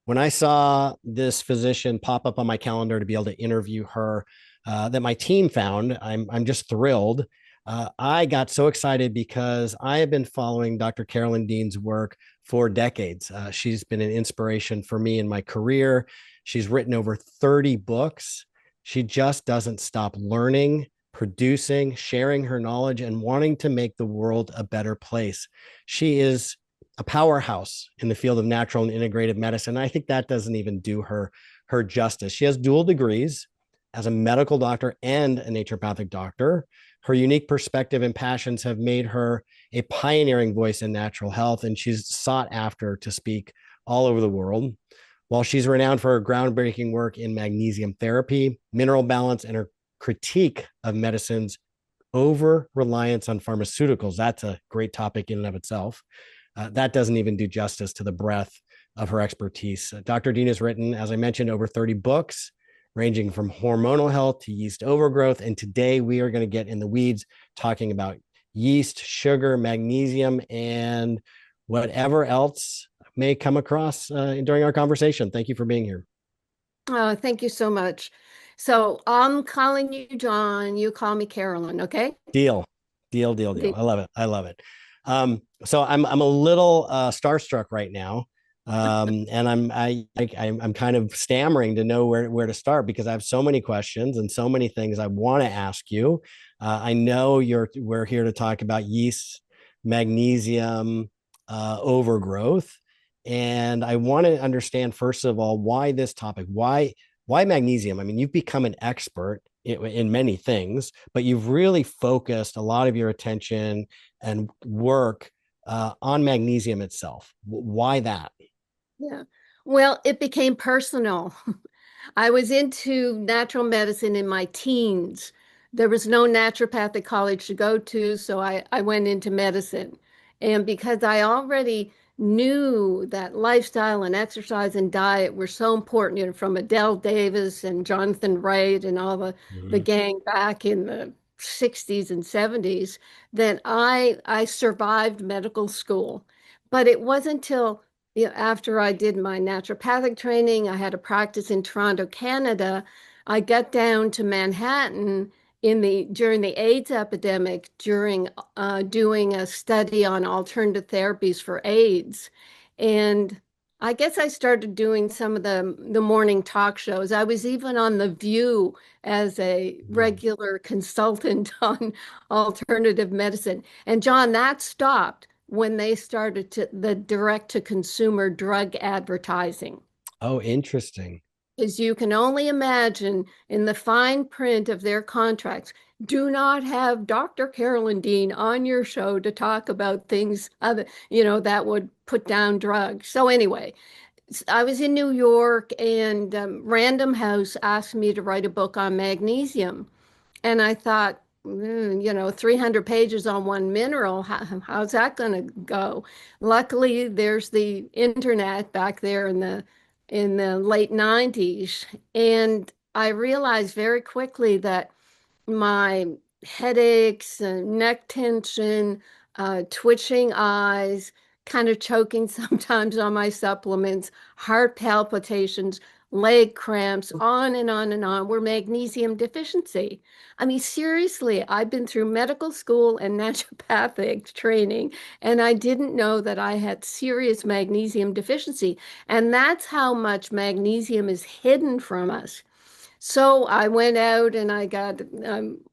When I saw this physician pop up on my calendar to be able to interview her, that my team found, I'm just thrilled. I got so excited because I have been following Dr. Carolyn Dean's work for decades. She's been an inspiration for me in my career. She's written over 30 books. She just doesn't stop learning, producing, sharing her knowledge, and wanting to make the world a better place. She is a powerhouse in the field of natural and integrative medicine. I think that doesn't even do her justice. She has dual degrees as a medical doctor and a naturopathic doctor. Her unique perspective and passions have made her a pioneering voice in natural health, and she's sought after to speak all over the world. While she's renowned for her groundbreaking work in magnesium therapy, mineral balance, and her critique of medicine's over reliance on pharmaceuticals, that's a great topic in and of itself. That doesn't even do justice to the breadth of her expertise. Dr. Dean has written, as I mentioned, over 30 books, ranging from hormonal health to yeast overgrowth. And today we are going to get in the weeds talking about yeast, sugar, magnesium, and whatever else may come across during our conversation. Thank you for being here. Oh, thank you so much. So I'm calling you John. You call me Carolyn, okay? Deal, deal. I love it. I love it. So I'm a little starstruck right now, and I'm kind of stammering to know where to start because I have so many questions and so many things I want to ask you. I know we're here to talk about yeast, magnesium, overgrowth, and I want to understand first of all why this topic, why magnesium. I mean, you've become an expert in many things, but you've really focused a lot of your attention and work on magnesium itself. Why that? Yeah. Well, it became personal. I was into natural medicine in my teens. There was no naturopathic college to go to, so I went into medicine. And because I already knew that lifestyle and exercise and diet were so important, from Adele Davis and Jonathan Wright and all the Mhm. gang back in the 60s and 70s, that I survived medical school. But it wasn't until after I did my naturopathic training, I had a practice in Toronto, Canada. I got down to Manhattan during the AIDS epidemic, during doing a study on alternative therapies for AIDS, and I guess I started doing some of the morning talk shows. I was even on The View as a regular consultant on alternative medicine. And John, that stopped when they started the direct to consumer drug advertising. Oh, interesting. As you can only imagine, in the fine print of their contracts, do not have Dr. Carolyn Dean on your show to talk about things that would put down drugs. So anyway, I was in New York and Random House asked me to write a book on magnesium. And I thought, 300 pages on one mineral, how's that going to go? Luckily, there's the internet back there in the late 90s, and I realized very quickly that my headaches, neck tension, twitching eyes, kind of choking sometimes on my supplements, heart palpitations, leg cramps, on and on and on, were magnesium deficiency. I mean, seriously, I've been through medical school and naturopathic training, and I didn't know that I had serious magnesium deficiency. And that's how much magnesium is hidden from us. So I went out and I got,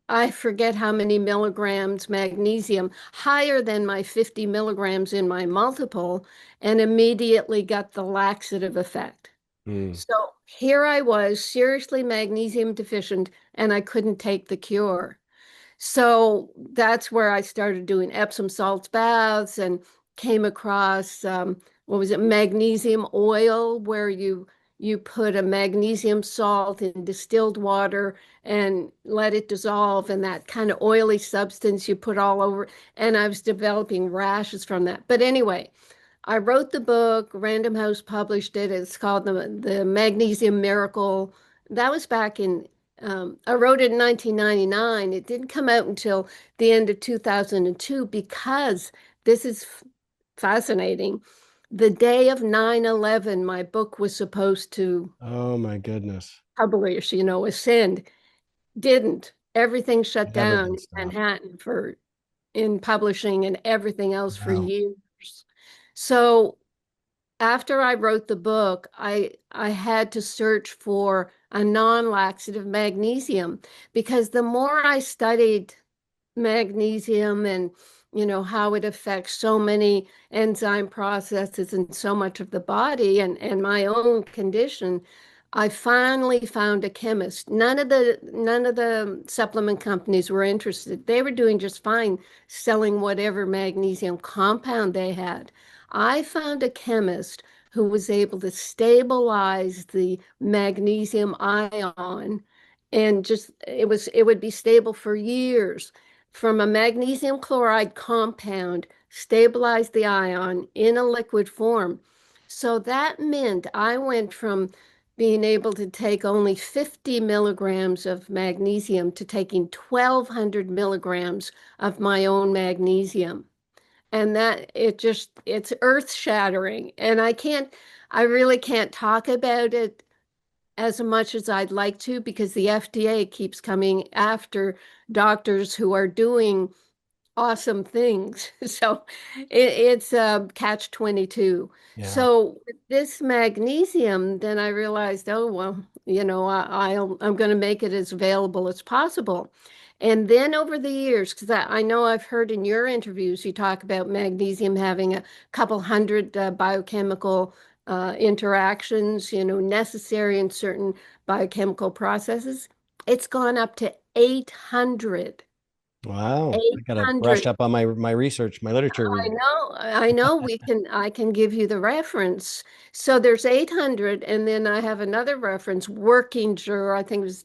I forget how many milligrams magnesium, higher than my 50 milligrams in my multiple, and immediately got the laxative effect. Mm. So here I was, seriously magnesium deficient, and I couldn't take the cure. So that's where I started doing Epsom salts baths and came across what was it, magnesium oil, where you put a magnesium salt in distilled water and let it dissolve, and that kind of oily substance you put all over. And I was developing rashes from that. But anyway, I wrote the book. Random House published it. It's called the Magnesium Miracle. That was back in I wrote it in 1999. It didn't come out until the end of 2002 because this is fascinating. The day of 9/11, my book was supposed to Oh my goodness. publish, ascend. Didn't. Everything shut down Everything in stopped. Manhattan for in publishing and everything else for Wow. years. So after I wrote the book, I had to search for a non-laxative magnesium because the more I studied magnesium and how it affects so many enzyme processes in so much of the body and my own condition, I finally found a chemist. None of the supplement companies were interested. They were doing just fine selling whatever magnesium compound they had. I found a chemist who was able to stabilize the magnesium ion, and just it would be stable for years from a magnesium chloride compound, stabilize the ion in a liquid form. So that meant I went from being able to take only 50 milligrams of magnesium to taking 1,200 milligrams of my own magnesium. And it's earth shattering. And I really can't talk about it as much as I'd like to because the FDA keeps coming after doctors who are doing awesome things. So it's a catch 22. Yeah. So with this magnesium, then I realized, oh, well, I'm going to make it as available as possible. And then over the years, because I know I've heard in your interviews, you talk about magnesium having a couple hundred biochemical interactions, necessary in certain biochemical processes. It's gone up to 800. Wow. I gotta brush 800. up on my research, my literature reading. I know I can give you the reference. So there's 800, and then I have another reference, Working Juror, I think it was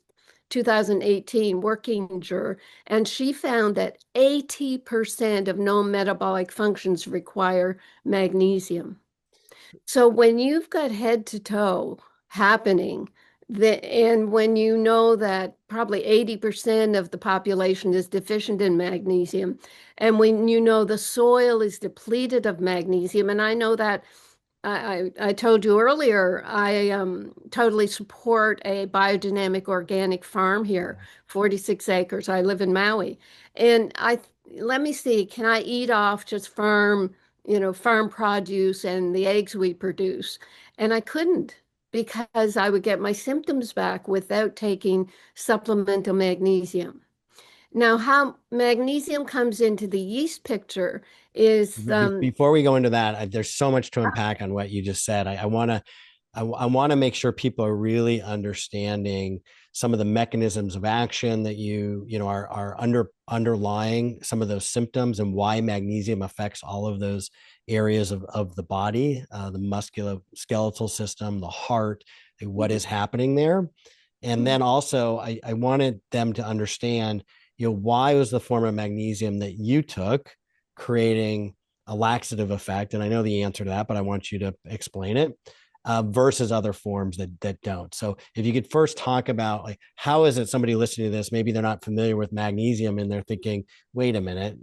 2018, Working Juror, and she found that 80% of known metabolic functions require magnesium. So when you've got head to toe happening, and when you know that probably 80% of the population is deficient in magnesium, and when you know the soil is depleted of magnesium, and I know that I told you earlier, I totally support a biodynamic organic farm here, 46 acres. I live in Maui. And let me see, can I eat off just farm produce and the eggs we produce? And I couldn't because I would get my symptoms back without taking supplemental magnesium. Now, how magnesium comes into the yeast picture is Before we go into that, there's so much to unpack on what you just said. I want to make sure people are really understanding some of the mechanisms of action that are underlying some of those symptoms and why magnesium affects all of those areas of the body, the musculoskeletal system, the heart, what is happening there. And then also, I wanted them to understand, why was the form of magnesium that you took creating a laxative effect? And I know the answer to that, but I want you to explain it versus other forms that don't. So if you could first talk about, like, how is it somebody listening to this, maybe they're not familiar with magnesium and they're thinking, wait a minute,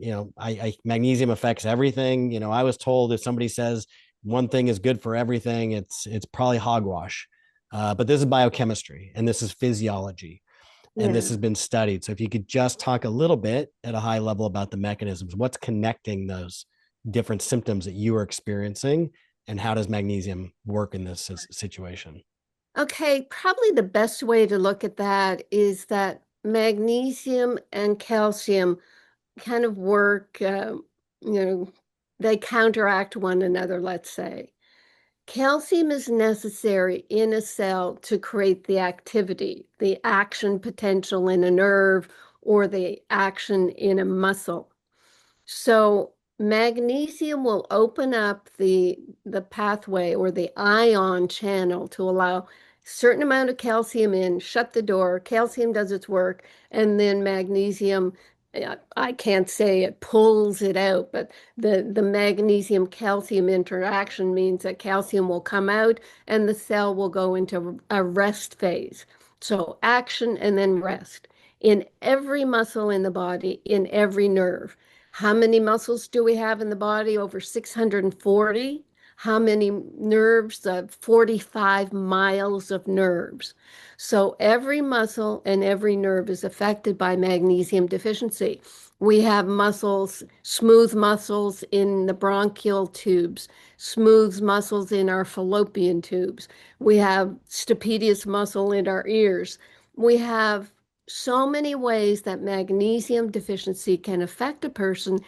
magnesium affects everything. I was told if somebody says one thing is good for everything, it's probably hogwash. But this is biochemistry and this is physiology and this yeah. has been studied. So if you could just talk a little bit at a high level about the mechanisms, what's connecting those different symptoms that you are experiencing, and how does magnesium work in this situation? Okay, probably the best way to look at that is that magnesium and calcium kind of work, they counteract one another, let's say. Calcium is necessary in a cell to create the activity, the action potential in a nerve, or the action in a muscle. So magnesium will open up the pathway or the ion channel to allow certain amount of calcium in, shut the door, calcium does its work, and then magnesium, I can't say it pulls it out, but the magnesium calcium interaction means that calcium will come out and the cell will go into a rest phase. So action and then rest in every muscle in the body, in every nerve. How many muscles do we have in the body? Over 640. how many nerves? 45 miles of nerves. So every muscle and every nerve is affected by magnesium deficiency. We have muscles, smooth muscles in the bronchial tubes, smooth muscles in our fallopian tubes. We have stapedius muscle in our ears. We have so many ways that magnesium deficiency can affect a person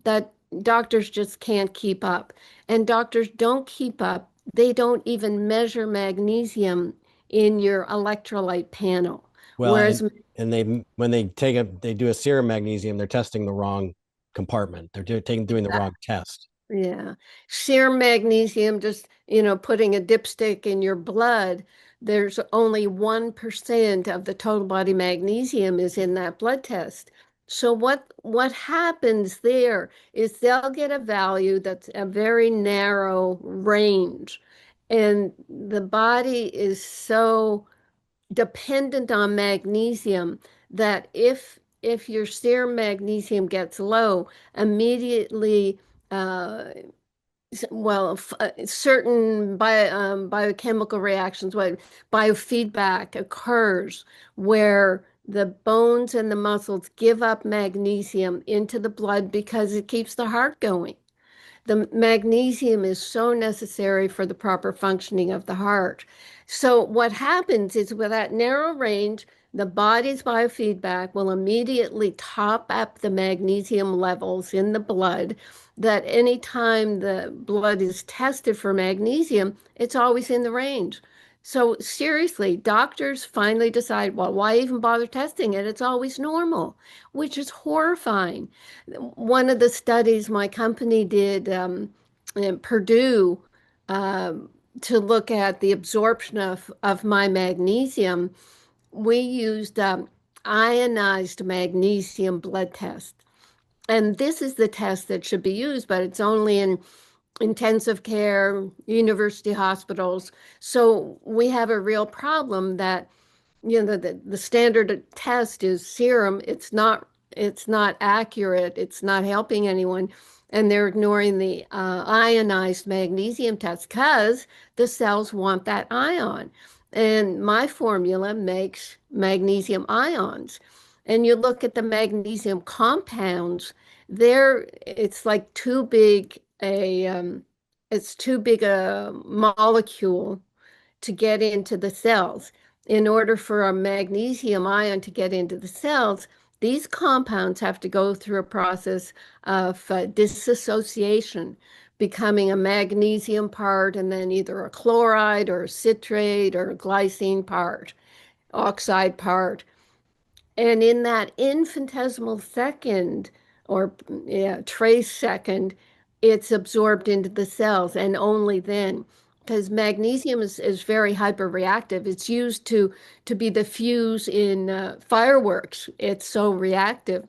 that doctors just can't keep up. And doctors don't keep up. They don't even measure magnesium in your electrolyte panel. Well, Whereas, and they when they do a serum magnesium, they're testing the wrong compartment. They're doing the wrong test. yeah, serum magnesium, just, putting a dipstick in your blood, there's only 1% of the total body magnesium is in that blood test. So what happens there is they'll get a value that's a very narrow range. And the body is so dependent on magnesium that if your serum magnesium gets low, immediately certain biochemical reactions, what biofeedback occurs where the bones and the muscles give up magnesium into the blood because it keeps the heart going. The magnesium is so necessary for the proper functioning of the heart. So what happens is with that narrow range, the body's biofeedback will immediately top up the magnesium levels in the blood, that anytime the blood is tested for magnesium, it's always in the range. So seriously, doctors finally decide, well, why even bother testing it? It's always normal, which is horrifying. One of the studies my company did in Purdue to look at the absorption of my magnesium, we used ionized magnesium blood test. And this is the test that should be used, but it's only in intensive care, university hospitals. So we have a real problem that the standard test is serum. It's not accurate. It's not helping anyone. And they're ignoring the ionized magnesium test because the cells want that ion. And my formula makes magnesium ions. And you look at the magnesium compounds, it's like it's too big a molecule to get into the cells. In order for a magnesium ion to get into the cells, these compounds have to go through a process of dissociation, becoming a magnesium part and then either a chloride or a citrate or a glycine part, oxide part. And in that infinitesimal second, or yeah, trace second, it's absorbed into the cells, and only then. Because magnesium is very hyperreactive. It's used to be the fuse in fireworks. It's so reactive.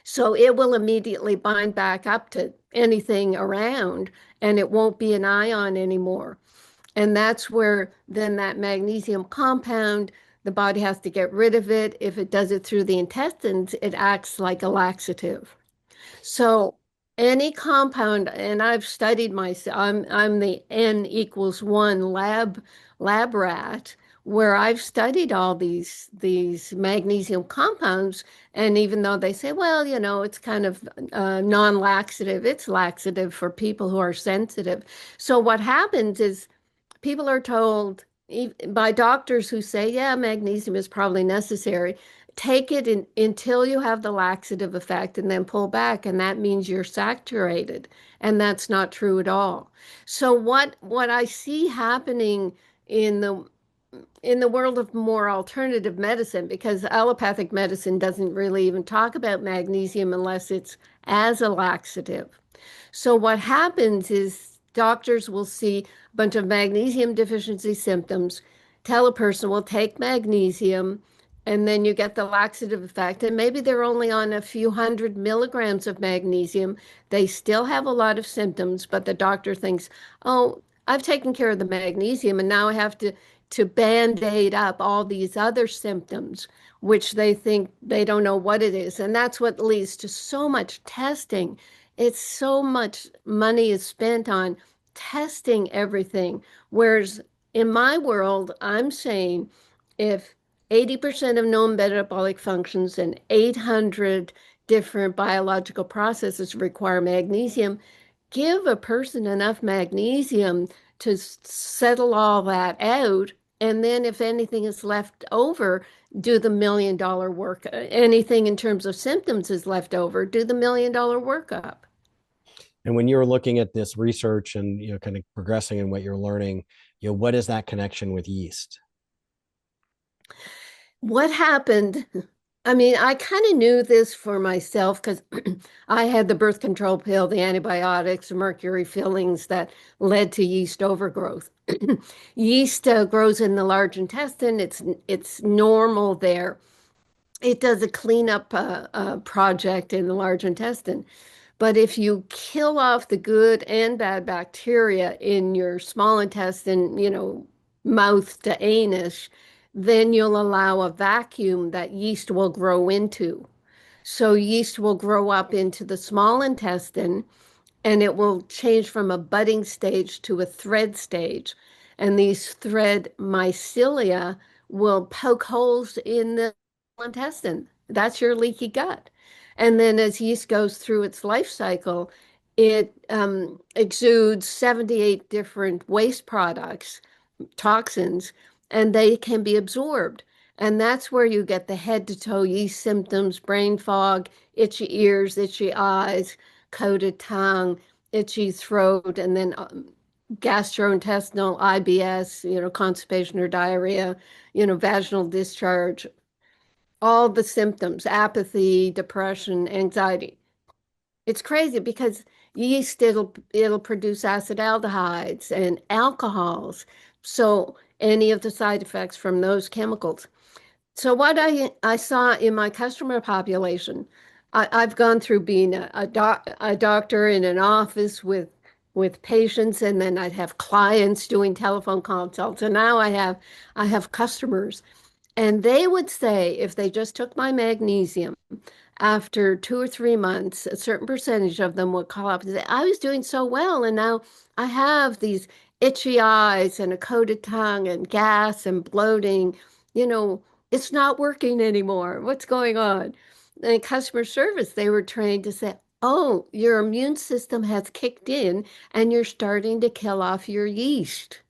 So it will immediately bind back up to anything around, and it won't be an ion anymore. And that's where then that magnesium compound, the body has to get rid of it. If it does it through the intestines, it acts like a laxative. So any compound, and I've studied myself, I'm the N equals one lab rat, where I've studied all these magnesium compounds, and even though they say, well, it's kind of non-laxative, it's laxative for people who are sensitive. So what happens is people are told by doctors who say, yeah, magnesium is probably necessary. Take it until you have the laxative effect and then pull back. And that means you're saturated. And that's not true at all. So what I see happening in the world of more alternative medicine, because allopathic medicine doesn't really even talk about magnesium unless it's as a laxative. So what happens is doctors will see a bunch of magnesium deficiency symptoms, tell a person, well, take magnesium, and then you get the laxative effect. And maybe they're only on a few hundred milligrams of magnesium. They still have a lot of symptoms, but the doctor thinks, oh, I've taken care of the magnesium, and now I have to band-aid up all these other symptoms, which they think they don't know what it is. And that's what leads to so much testing. It's so much money is spent on testing everything. Whereas in my world, I'm saying if 80% of known metabolic functions and 800 different biological processes require magnesium, give a person enough magnesium to settle all that out. And then if anything is left over, do the $1 million work. Anything in terms of symptoms is left over, do the $1 million workup. And when you're looking at this research and kind of progressing in what you're learning, what is that connection with yeast? What happened? I mean, I kind of knew this for myself because I had the birth control pill, the antibiotics, the mercury fillings that led to yeast overgrowth. Yeast grows in the large intestine. It's normal there. It does a cleanup project in the large intestine. But if you kill off the good and bad bacteria in your small intestine, mouth to anus, then you'll allow a vacuum that yeast will grow into. So yeast will grow up into the small intestine and it will change from a budding stage to a thread stage. And these thread mycelia will poke holes in the intestine. That's your leaky gut. And then as yeast goes through its life cycle, it exudes 78 different waste products, toxins, and they can be absorbed. And that's where you get the head to toe yeast symptoms, brain fog, itchy ears, itchy eyes, coated tongue, itchy throat, and then gastrointestinal IBS, constipation or diarrhea, vaginal discharge, all the symptoms, apathy, depression, anxiety. It's crazy because yeast it'll produce acetaldehydes and alcohols. So any of the side effects from those chemicals. So what I saw in my customer population, I've gone through being a doctor in an office with patients, and then I'd have clients doing telephone consults, and now I have customers, and they would say if they just took my magnesium, after 2 or 3 months, a certain percentage of them would call up and say, I was doing so well, and now I have these itchy eyes and a coated tongue and gas and bloating. You know, it's not working anymore. What's going on? And customer service, they were trained to say, oh, your immune system has kicked in and you're starting to kill off your yeast.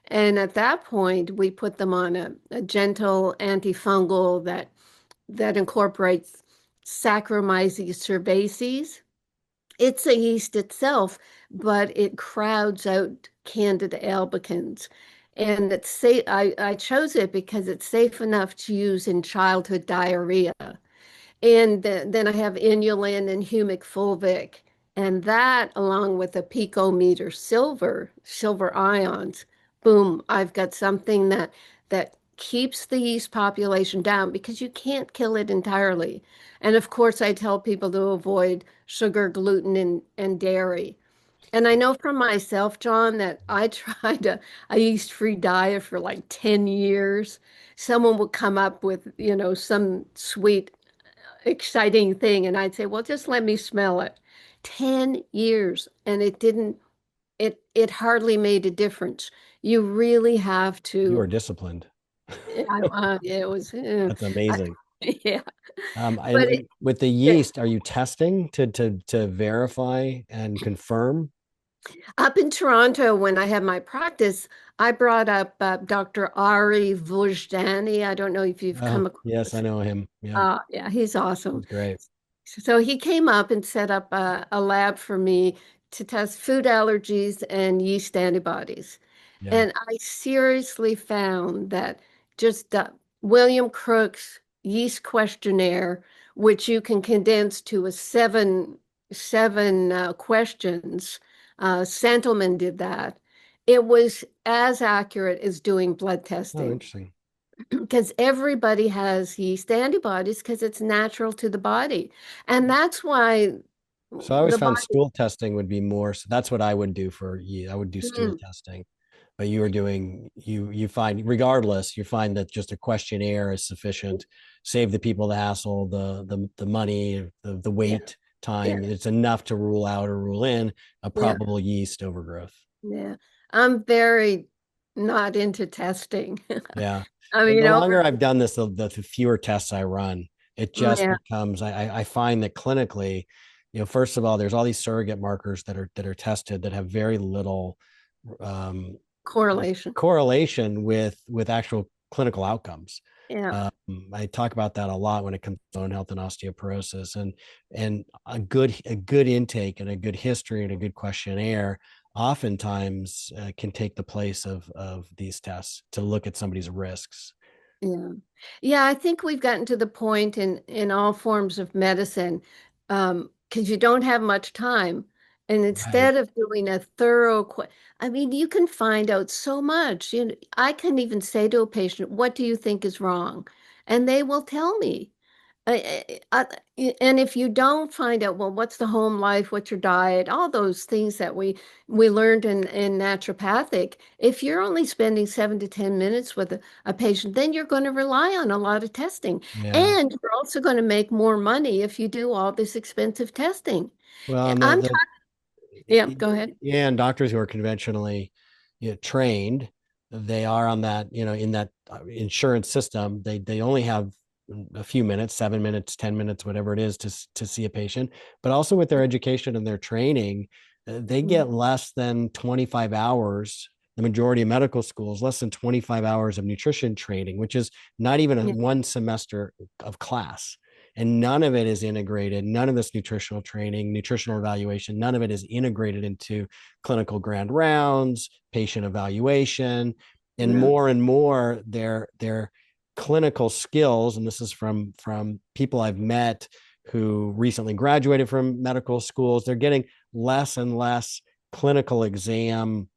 And at that point, we put them on a gentle antifungal that incorporates Saccharomyces cerevisiae. It's a yeast itself, but it crowds out Candida albicans. And it's safe. I chose it because it's safe enough to use in childhood diarrhea. And then I have inulin and humic fulvic. And that, along with a picometer silver ions, boom, I've got something that keeps the yeast population down because you can't kill it entirely. And of course, I tell people to avoid sugar, gluten, and dairy. And I know from myself, John, that I tried a yeast-free diet for like 10 years. Someone would come up with, some sweet exciting thing. And I'd say, well, just let me smell it. 10 years. And it hardly made a difference. You really have You are to, disciplined. it was, That's amazing. yeah. And But with the yeast, are you testing to verify and confirm? up in Toronto, when I had my practice, I brought up Dr. Ari Vojdani. I don't know if you've Oh, come yes, I across. know him. Yeah, Yeah, he's awesome. he's great. So he came up and set up a lab for me to test food allergies and yeast antibodies. Yeah. And I seriously found that just William Crook's yeast questionnaire, which you can condense to a seven questions, Santelman did that. It was as accurate as doing blood Oh, testing interesting. because everybody has yeast antibodies because it's natural to the body. And that's why So I always the found body. stool testing would be more. So that's what I would do for you. I would do stool Mm, testing. But you are doing you find regardless, you find that just a questionnaire is sufficient. Save the people the hassle, the money, the yeah, wait yeah, time. It's enough to rule out or rule in a yeah. probable yeast overgrowth. Yeah. I'm very not into testing. Yeah. I The mean, longer over, I've done this, the fewer tests I run. It just yeah, becomes, I find that clinically, first of all, there's all these surrogate markers that are tested that have very little um, correlation. correlation with actual clinical outcomes. Yeah. Um, I talk about that a lot when it comes to bone health and osteoporosis, and a good intake and a good history and a good questionnaire oftentimes can take the place of these tests to look at somebody's risks. Yeah. Yeah, I think we've gotten to the point in all forms of medicine, because you don't have much time. And Right. instead of doing a I mean, you can find out so much. I can even say to a patient, "What do you think is wrong?" And they will tell me. And if you don't find out, well, what's the home life, what's your diet, all those things that we learned in naturopathic, if you're only spending 7 to 10 minutes with a patient, then you're going to rely on a lot of testing. Yeah. And you're also going to make more money if you do all this expensive testing. Well, and I'm talking, yeah, go ahead. yeah, and doctors who are conventionally trained, they are on that, in that insurance system. They only have a few minutes, 7 minutes, 10 minutes, whatever it is, to see a patient. But also with their education and their training, they Mm, get less than 25 hours. The majority of medical schools, less than 25 hours of nutrition training, which is not even a yeah, one semester of class, and none of it is integrated. None of this nutritional training, nutritional evaluation, none of it is integrated into clinical grand rounds, patient evaluation, yeah. and more their clinical skills. And this is from people I've met who recently graduated from medical schools. They're getting less and less clinical exam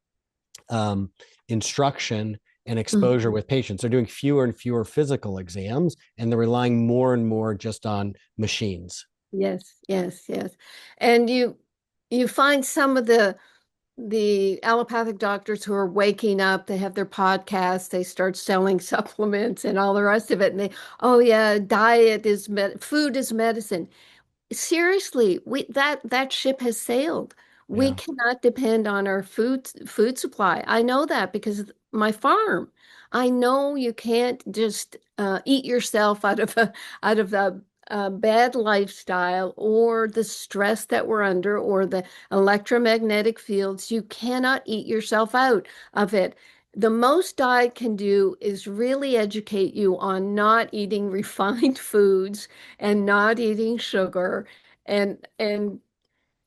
um, instruction and exposure Mhm. with patients. They're doing fewer and fewer physical exams, and they're relying more and more just on machines. Yes, yes, yes. And you find some of the allopathic doctors who are waking up, they have their podcasts, they start selling supplements and all the rest of it. And oh yeah, food is medicine. Seriously, that ship has sailed. We Yeah. cannot depend on our food supply. I know that because of my farm. I know you can't just eat yourself out of a bad lifestyle or the stress that we're under or the electromagnetic fields. You cannot eat yourself out of it. The most diet can do is really educate you on not eating refined foods and not eating sugar. And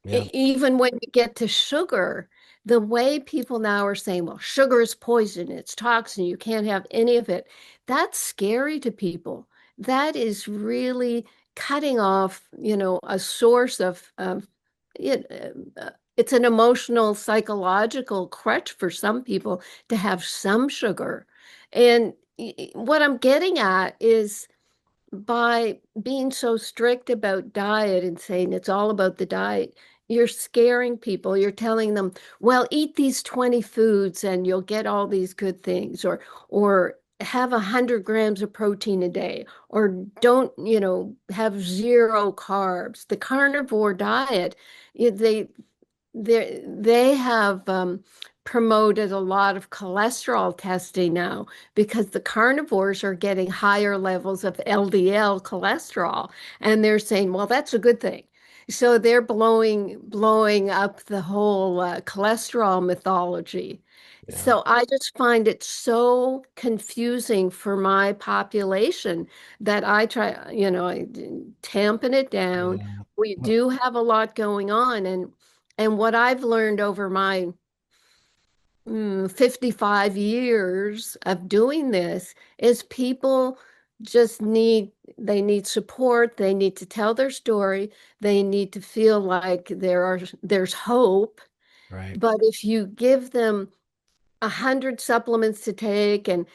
Yeah. even when you get to sugar, the way people now are saying, well, sugar is poison, it's toxin, you can't have any of it. That's scary to people. That is really cutting off, a source of it. It's an emotional, psychological crutch for some people to have some sugar. And what I'm getting at is by being so strict about diet and saying it's all about the diet, you're scaring people. You're telling them, well, eat these 20 foods and you'll get all these good things, or have 100 grams of protein a day, or don't, have zero carbs. The carnivore diet, they they have promoted a lot of cholesterol testing now because the carnivores are getting higher levels of LDL cholesterol, and they're saying, well, that's a good thing. So they're blowing up the whole cholesterol mythology. Yeah. So I just find it so confusing for my population that I try, tamping it down. Yeah. We Well, do have a lot going on, and what I've learned over my 55 years of doing this is people just they need support, they need to tell their story, they need to feel like there's hope. right. But if you give them 100 supplements to take and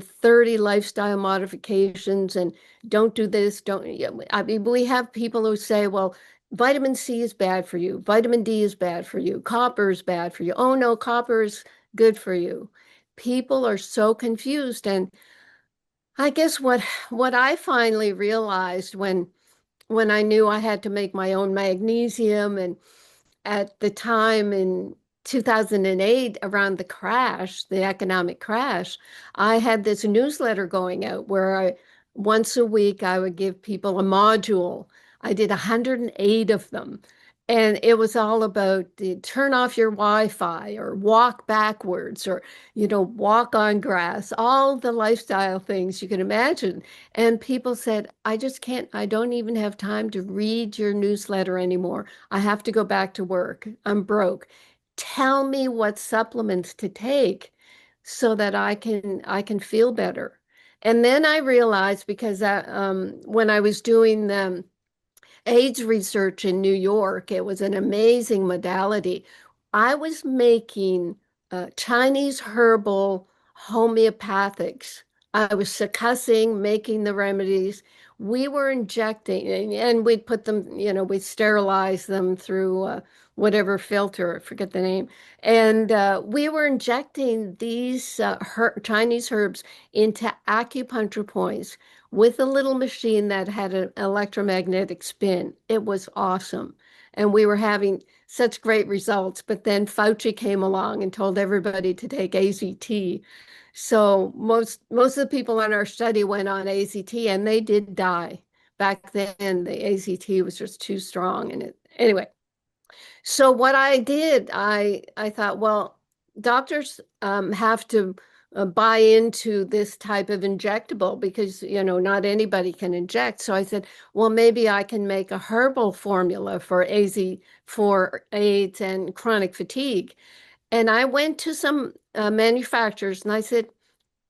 30 lifestyle modifications and don't do this, don't, yeah, I mean, we have people who say, well, vitamin C is bad for you, vitamin D is bad for you, copper is bad for you. Oh no, copper is good for you. People are so confused. And I guess what I finally realized when I knew I had to make my own magnesium, and at the time in 2008, around the crash, the economic crash, I had this newsletter going out where once a week, I would give people a module. I did 108 of them. And it was all about the turn off your Wi-Fi or walk backwards or, walk on grass, all the lifestyle things you can imagine. And people said, I just can't, I don't even have time to read your newsletter anymore. I have to go back to work. I'm broke. Tell me what supplements to take so that I can feel better. And then I realized because when I was doing the AIDS research in New York, it was an amazing modality. I was making Chinese herbal homeopathics. I was succussing, making the remedies. We were injecting, and we'd put them, we'd sterilize them through whatever filter, I forget the name. And we were injecting these Chinese herbs into acupuncture points with a little machine that had an electromagnetic spin. It was awesome. And we were having such great results. But then Fauci came along and told everybody to take AZT. So most of the people in our study went on AZT and they did die. Back then, the AZT was just too strong. And anyway, so what I did, I thought, well, doctors have to buy into this type of injectable because, not anybody can inject. So I said, well, maybe I can make a herbal formula for for AIDS and chronic fatigue. And I went to some manufacturers and I said,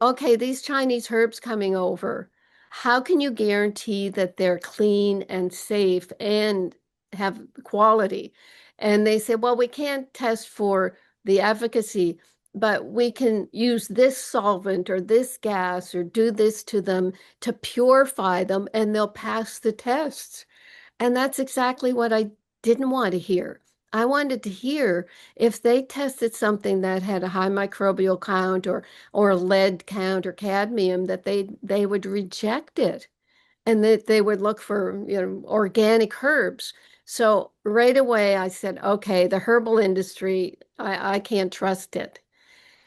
okay, these Chinese herbs coming over, how can you guarantee that they're clean and safe and have quality? And they said, well, we can't test for the efficacy, but we can use this solvent or this gas or do this to them to purify them and they'll pass the tests. And that's exactly what I didn't want to hear. I wanted to hear if they tested something that had a high microbial count or lead count or cadmium, that they would reject it and that they would look for, organic herbs. So right away I said, okay, the herbal industry, I can't trust it.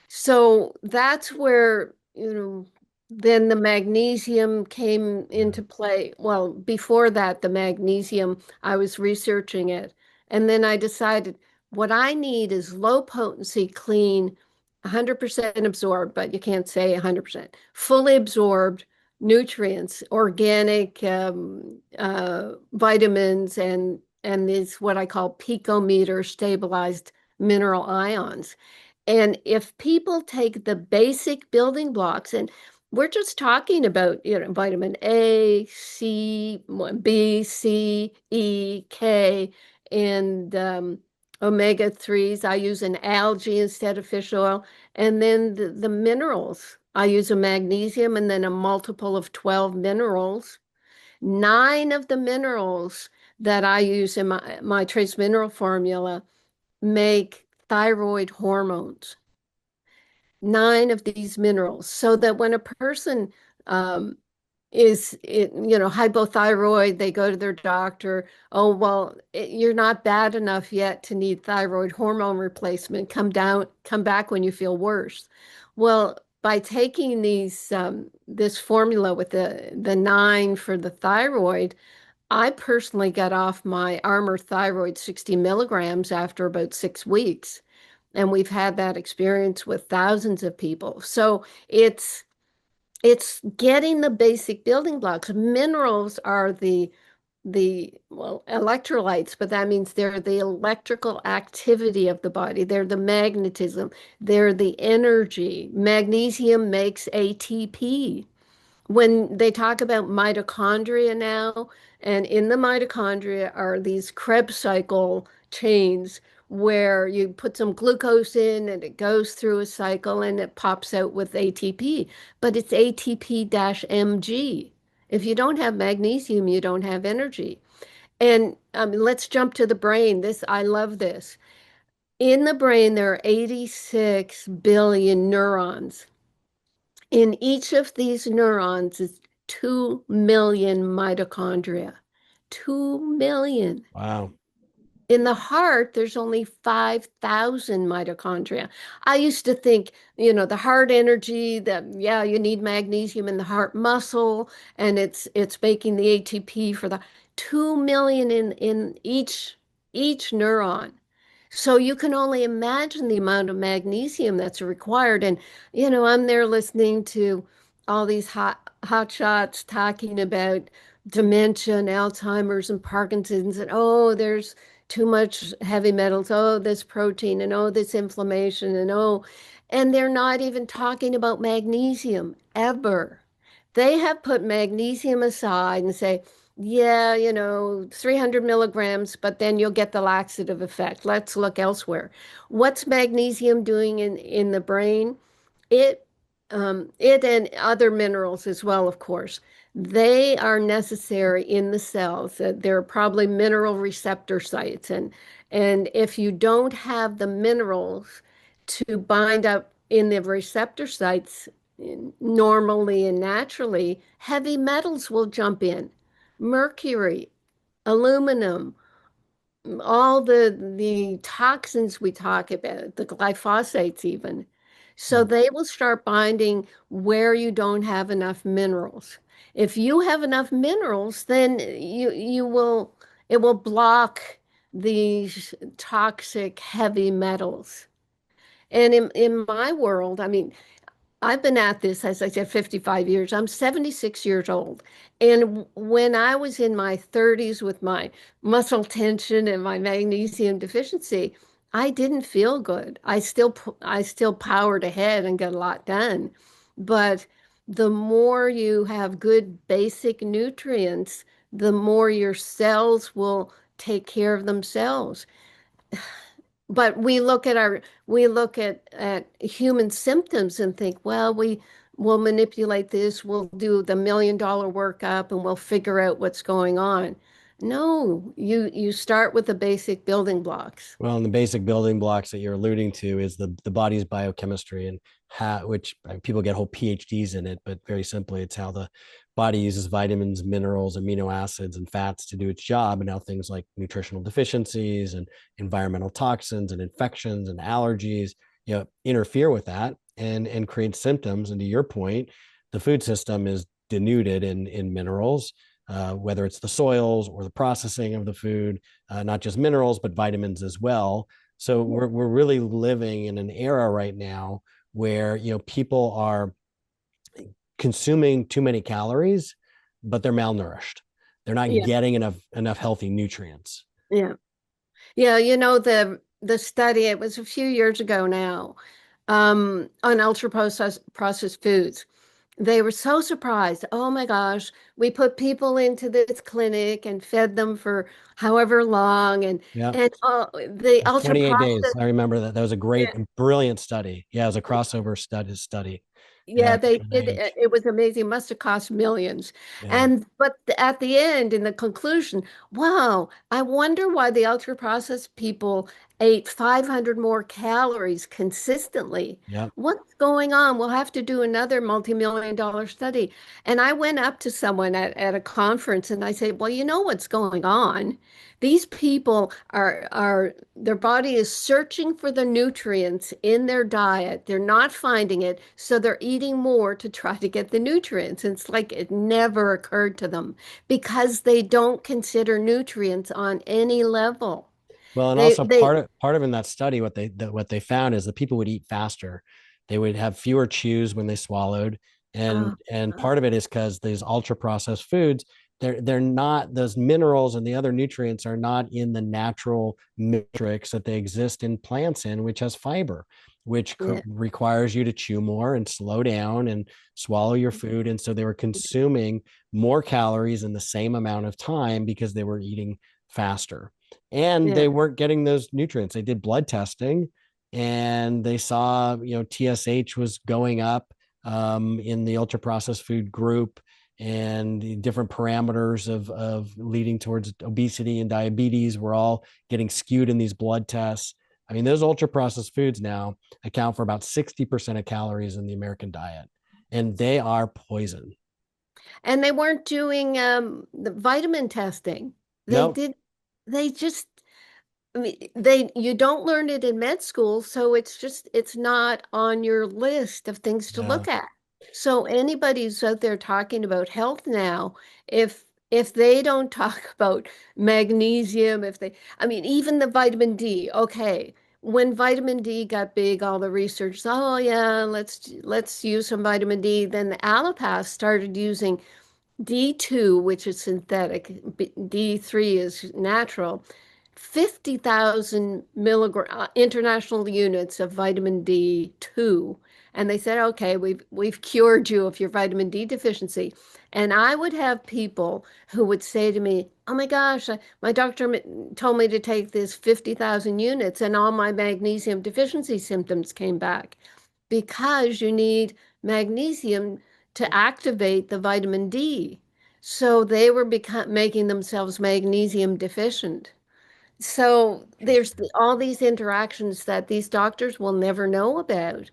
So that's where, then the magnesium came into play. Well, before that, the magnesium, I was researching it. And then I decided what I need is low potency, clean, 100% absorbed, but you can't say 100%, fully absorbed nutrients, organic vitamins, and these what I call picometer stabilized mineral ions. And if people take the basic building blocks, and we're just talking about, vitamin A, C, B, C, E, K, and omega 3s. I use an algae instead of fish oil. And then the minerals. I use a magnesium and then a multiple of 12 minerals. Nine of the minerals that I use in my trace mineral formula make thyroid hormones, nine of these minerals, so that when a person um, hypothyroid, they go to their doctor. Oh, well, you're not bad enough yet to need thyroid hormone replacement. Come back when you feel worse. Well, by taking this formula with the nine for the thyroid, I personally got off my Armor Thyroid 60 milligrams after about 6 weeks. And we've had that experience with thousands of people. So it's getting the basic building blocks. Minerals are the electrolytes, but that means they're the electrical activity of the body. They're the magnetism. They're the energy. Magnesium makes ATP. When they talk about mitochondria now, and in the mitochondria are these Krebs cycle chains where you put some glucose in and it goes through a cycle and it pops out with ATP, but it's ATP-MG. If you don't have magnesium, you don't have energy. And let's jump to the brain. I love this. In the brain, there are 86 billion neurons. In each of these neurons is 2 million mitochondria. 2 million. Wow. In the heart, there's only 5,000 mitochondria. I used to think, the heart energy, that yeah, you need magnesium in the heart muscle, and it's making the ATP for the 2 million in each neuron. So you can only imagine the amount of magnesium that's required. And, I'm there listening to all these hot shots talking about dementia and Alzheimer's and Parkinson's, and oh, there's too much heavy metals, oh, this protein, and oh, this inflammation, and oh, and they're not even talking about magnesium ever. They have put magnesium aside and say, yeah, 300 milligrams, but then you'll get the laxative effect. Let's look elsewhere. What's magnesium doing in the brain? It it and other minerals as well, of course. They are necessary in the cells. They're probably mineral receptor sites, and if you don't have the minerals to bind up in the receptor sites normally and naturally, heavy metals will jump in. Mercury, aluminum, all the toxins we talk about, the glyphosates even. So Mm. they will start binding where you don't have enough minerals. If you have enough minerals, then you will it will block these toxic heavy metals. And in my world, I mean, I've been at this, as I said, 55 years. I'm 76 years old. And when I was in my 30s with my muscle tension and my magnesium deficiency, I didn't feel good. I still powered ahead and got a lot done. But the more you have good basic nutrients, the more your cells will take care of themselves. But we look at human symptoms and think, well, we will manipulate this, we'll do the $1 million workup and we'll figure out what's going on. No, you start with the basic building blocks. Well, and the basic building blocks that you're alluding to is the body's biochemistry, and which people get whole PhDs in it, but very simply, it's how the body uses vitamins, minerals, amino acids, and fats to do its job, and how things like nutritional deficiencies and environmental toxins and infections and allergies, interfere with that and create symptoms. And to your point, the food system is denuded in minerals, whether it's the soils or the processing of the food, not just minerals, but vitamins as well. So we're really living in an era right now where, people are consuming too many calories, but they're malnourished. They're not Yeah, getting enough healthy nutrients. yeah. Yeah, the study, it was a few years ago now, on ultra processed foods. They were so surprised. Oh my gosh, we put people into this clinic and fed them for however long, and Yeah. and the It was ultra 28 days. processed. I remember that. That was a Yeah, great and brilliant study. Yeah, it was a crossover study. yeah, For they did. NIH. It was amazing. It must have cost millions. Yeah. And but at the end, in the conclusion, wow, I wonder why the ultra processed people ate 500 more calories consistently. Yep. What's going on? We'll have to do another multi-million-dollar study. And I went up to someone at a conference and I said, well, you know what's going on? These people are their body is searching for the nutrients in their diet. They're not finding it, so they're eating more to try to get the nutrients. And it's like it never occurred to them because they don't consider nutrients on any level. Well, and They also they part of in that study, what they found is that people would eat faster. They would have fewer chews when they swallowed, and uh, part of it is because these ultra processed foods, they're not, those minerals and the other nutrients are not in the natural matrix that they exist in plants, in which has fiber, which yeah, requires you to chew more and slow down and swallow your food. And so they were consuming more calories in the same amount of time because they were eating faster, and yeah. they weren't getting those nutrients. They did blood testing and they saw, TSH was going up, in the ultra processed food group, and different parameters of leading towards obesity and diabetes were all getting skewed in these blood tests. I mean, those ultra processed foods now account for about 60% of calories in the American diet, and they are poison. And they weren't doing the vitamin testing. They No, did. They just. I mean, you don't learn it in med school, so it's not on your list of things to Yeah. look at. So anybody who's out there talking about health now, if they don't talk about magnesium, I mean, even the vitamin D, okay. When vitamin D got big, all the research, oh yeah, let's use some vitamin D. Then the allopaths started using D2, which is synthetic, D3 is natural, 50,000 milligram international units of vitamin D2. And they said, okay, we've cured you of your vitamin D deficiency. And I would have people who would say to me, oh my gosh, my doctor told me to take this 50,000 units and all my magnesium deficiency symptoms came back because you need magnesium to activate the vitamin D. So they were making themselves magnesium deficient. So there's Interesting. all these interactions that these doctors will never know about.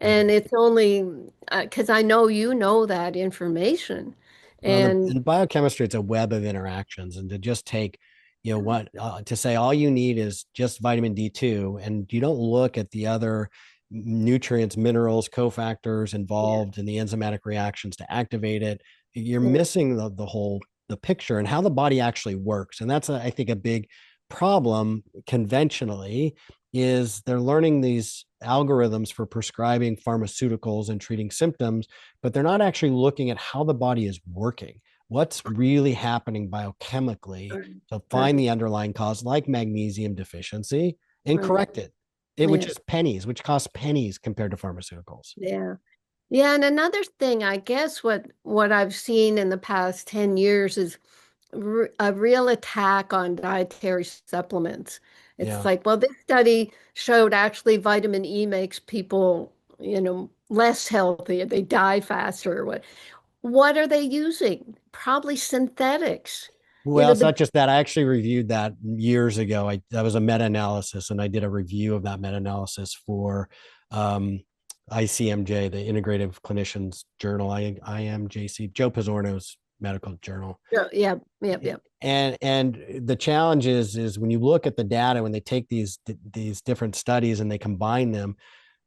Yeah. And it's only because I know you know that information. Well, And in biochemistry, it's a web of interactions, and to just take, what to say, all you need is just vitamin D2, and you don't look at the other nutrients, minerals, cofactors yeah, involved in the enzymatic reactions to activate it. You're yeah, missing the picture and how the body actually works, and that's I think a big problem conventionally is they're learning these algorithms for prescribing pharmaceuticals and treating symptoms, but they're not actually looking at how the body is working, what's really happening biochemically right, to find right, the underlying cause, like magnesium deficiency, and right. correct it, which Yeah, is pennies, which costs pennies compared to pharmaceuticals. yeah. Yeah, and another thing, I guess what I've seen in the past 10 years is a real attack on dietary supplements. It's Yeah. like, well, this study showed actually vitamin E makes people, less healthy. They die faster or what. What are they using? Probably synthetics. You Well, know, it's not just that. I actually reviewed that years ago. That was a meta-analysis, and I did a review of that meta-analysis for um, ICMJ, the Integrative Clinicians Journal, IMJC, Joe Pizzorno's medical journal. yeah, yeah, yeah, And the challenge is when you look at the data, when they take these different studies and they combine them,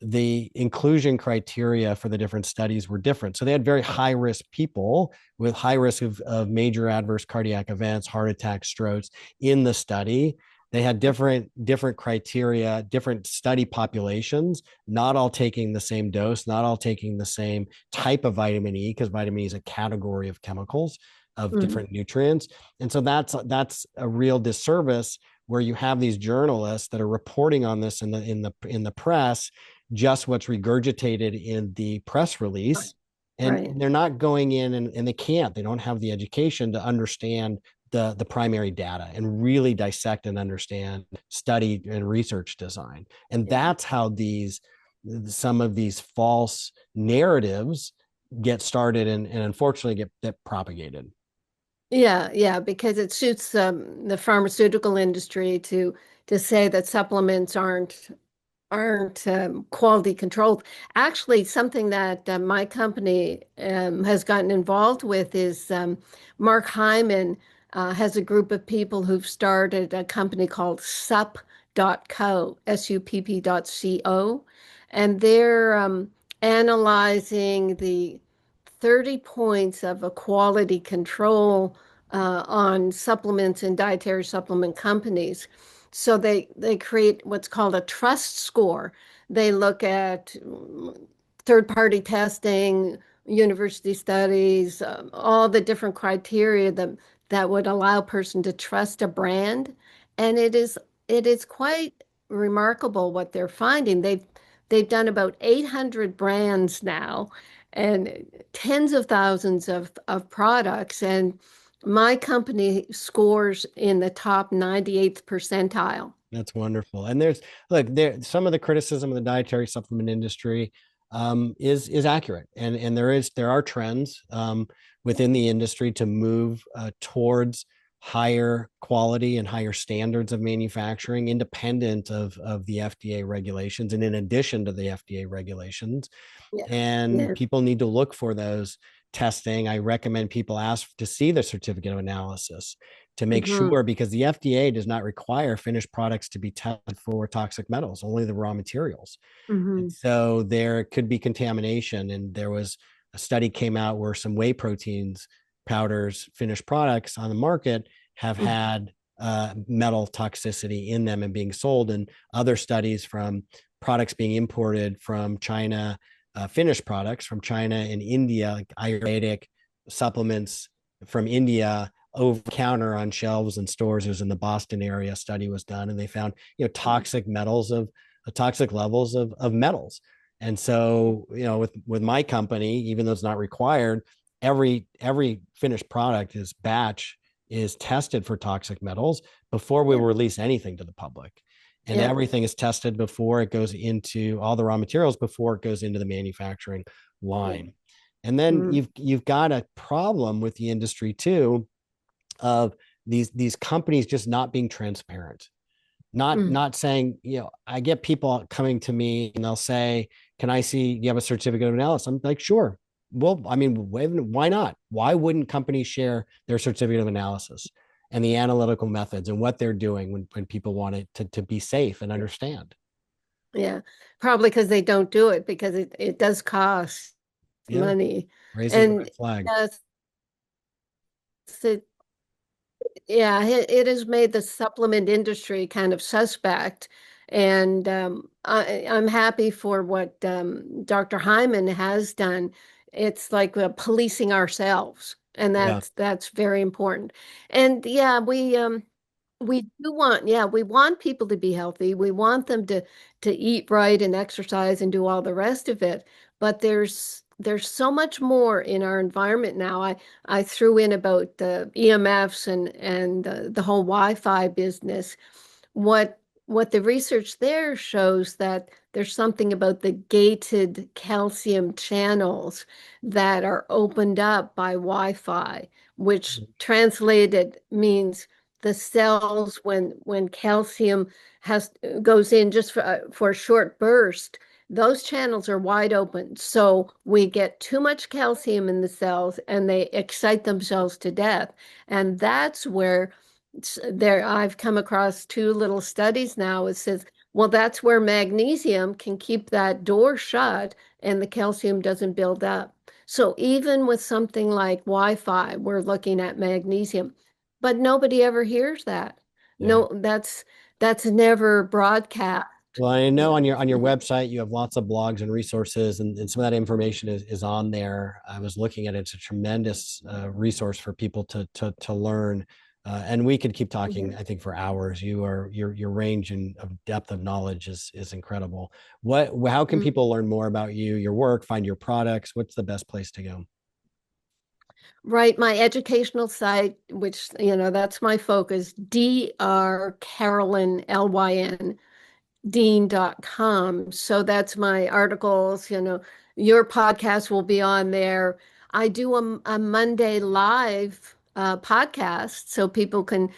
the inclusion criteria for the different studies were different. So they had very high risk people with high risk of major adverse cardiac events, heart attacks, strokes in the study. They had different criteria, different study populations, not all taking the same dose, not all taking the same type of vitamin E, because vitamin E is a category of chemicals of mm, different nutrients. And so that's a real disservice where you have these journalists that are reporting on this in the press, just what's regurgitated in the press release, and right. they're not going in, and they don't have the education to understand the primary data and really dissect and understand study and research design. And Yeah. that's how some of these false narratives get started and unfortunately get propagated. Yeah, yeah, because it suits the pharmaceutical industry to say that supplements aren't quality controlled. Actually, something that my company has gotten involved with is Mark Hyman has a group of people who've started a company called supp.co, SUPP.co, and they're analyzing the 30 points of a quality control on supplements and dietary supplement companies. So they create what's called a trust score. They look at third-party testing, university studies, all the different criteria that would allow a person to trust a brand. And it is quite remarkable what they're finding. They've done about 800 brands now and tens of thousands of products. And my company scores in the top 98th percentile. That's wonderful. And there some of the criticism of the dietary supplement industry is accurate, and there are trends within the industry to move towards higher quality and higher standards of manufacturing, independent of the FDA regulations, and in addition to the FDA regulations. Yeah. And Yeah. people need to look for those testing. I recommend people ask to see the certificate of analysis, to make Hmm. sure, because the FDA does not require finished products to be tested for toxic metals, only the raw materials. And Hmm. so there could be contamination. And there was a study came out where some whey proteins powders, finished products on the market have had metal toxicity in them and being sold. And other studies from products being imported from China, finished products from China and India, like Ayurvedic supplements from India over counter on shelves and stores. It was in the Boston area. A study was done, and they found toxic metals of toxic levels of metals. And so, with my company, even though it's not required, every finished product is batch is tested for toxic metals before we Yeah. release anything to the public. And Yeah. everything is tested before it goes into all the raw materials, before it goes into the manufacturing Yeah. line. And then Mm. you've got a problem with the industry too, of these companies just not being transparent, Mm. not saying, I get people coming to me and they'll say, can I see, you have a certificate of analysis? I'm like, sure. Well, I mean, why not? Why wouldn't companies share their certificate of analysis and the analytical methods and what they're doing when people want it to be safe and understand? Yeah. Probably because they don't do it because it does cost Yeah. money. Raises the And red flag. yes, it, yeah, it has made the supplement industry kind of suspect. And I'm happy for what Dr. Hyman has done. It's like policing ourselves, and Yeah. that's very important. And yeah, we do want, yeah, we want people to be healthy. We want them to eat right and exercise and do all the rest of it. But there's so much more in our environment now. I threw in about the EMFs and the whole Wi-Fi business. What what the research there shows that there's something about the gated calcium channels that are opened up by Wi-Fi, which translated means the cells when calcium has goes in just for a short burst, those channels are wide open. So we get too much calcium in the cells and they excite themselves to death. And that's where there I've come across two little studies now. It says, well, that's where magnesium can keep that door shut and the calcium doesn't build up. So even with something like Wi-Fi, we're looking at magnesium, but nobody ever hears that. Yeah. No, that's never broadcast. Well, I know on your Mhm. website you have lots of blogs and resources, and some of that information is on there. I was looking at it; it's a tremendous resource for people to learn, and we could keep talking, Mhm. I think, for hours. Your range and of depth of knowledge is incredible. How can Mhm. people learn more about you, your work, find your products? What's the best place to go? Right, my educational site, which that's my focus, Dr. Carolyn Lyn Dean.com. So that's my articles, your podcast will be on there. I do a Monday live podcast so people can,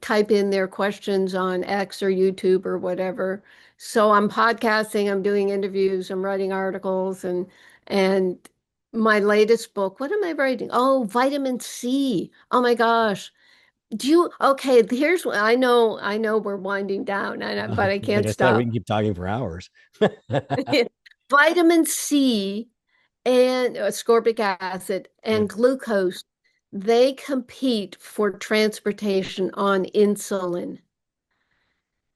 type in their questions on X or YouTube or whatever. So I'm podcasting, I'm doing interviews, I'm writing articles and my latest book, what am I writing? Oh, vitamin C. Oh my gosh. Okay, here's what I know we're winding down, but I Like can't I said, we stop. can keep talking for hours. Vitamin C and ascorbic acid Yeah. and glucose, they compete for transportation on insulin.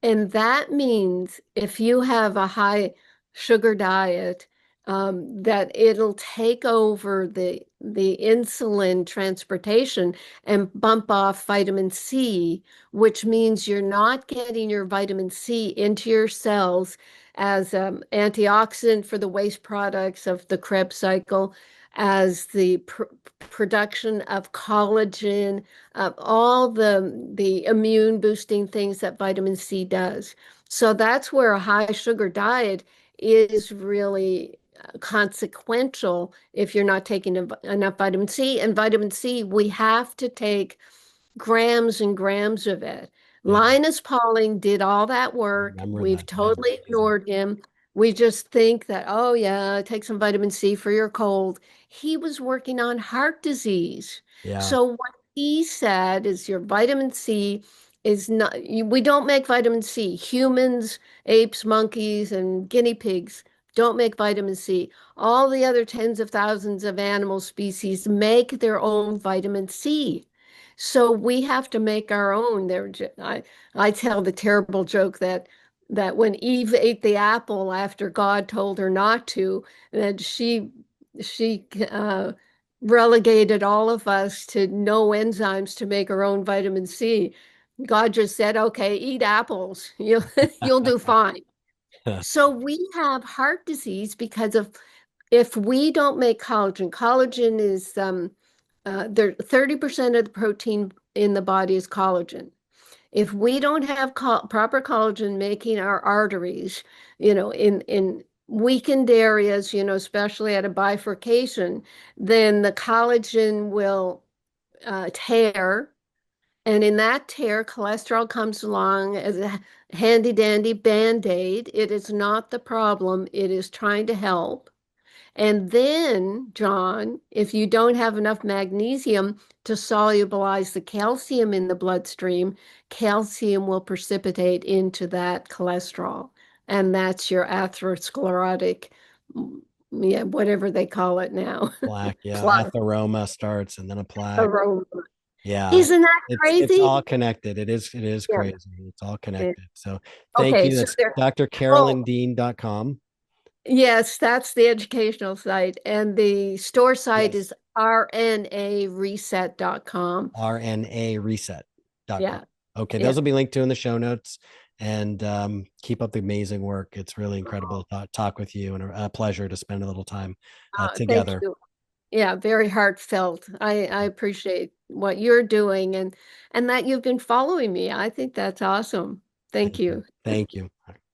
And that means if you have a high sugar diet, that it'll take over the insulin transportation and bump off vitamin C, which means you're not getting your vitamin C into your cells as antioxidant for the waste products of the Krebs cycle, as the production of collagen, all the immune boosting things that vitamin C does. So that's where a high sugar diet is really consequential if you're not taking enough vitamin C. And vitamin C, we have to take grams and grams of it. Yeah. Linus Pauling did all that I work. remember We've that. That was totally amazing. ignored him. We just think that, oh, yeah, take some vitamin C for your cold. He was working on heart disease. Yeah. So what? ESAD is your vitamin C is not, we don't make vitamin C. Humans, apes, monkeys, and guinea pigs don't make vitamin C. All the other tens of thousands of animal species make their own vitamin C. So we have to make our own. I tell the terrible joke that when Eve ate the apple after God told her not to, that she relegated all of us to no enzymes to make our own vitamin C. God just said, "Okay, eat apples. You'll do fine." So we have heart disease because of if we don't make collagen. Collagen is there 30% of the protein in the body is collagen. If we don't have proper collagen making our arteries, in weakened areas, especially at a bifurcation, then the collagen will tear. And in that tear, cholesterol comes along as a handy dandy band-aid. It is not the problem, it is trying to help. And then, John, if you don't have enough magnesium to solubilize the calcium in the bloodstream, calcium will precipitate into that cholesterol. And that's your atherosclerotic, yeah, whatever they call it now. Plaque, yeah. Plaque Atheroma starts and then a plaque. aroma. Yeah. Isn't that It's crazy? all connected. It is Yeah. crazy. It's all Yeah. connected. So thank Okay, you. so That's there. Oh, drcarolyndean.com. yes, that's the educational site. And the store site Yes. is rnareset.com. rnareset.com. Yeah. Okay, those Yeah. will be linked to in the show notes. And keep up the amazing work. It's really incredible to talk with you and a pleasure to spend a little time Thank together. you. Yeah, very heartfelt. I appreciate what you're doing and that you've been following me. I think that's awesome. Thank Thank you. you. Thank you.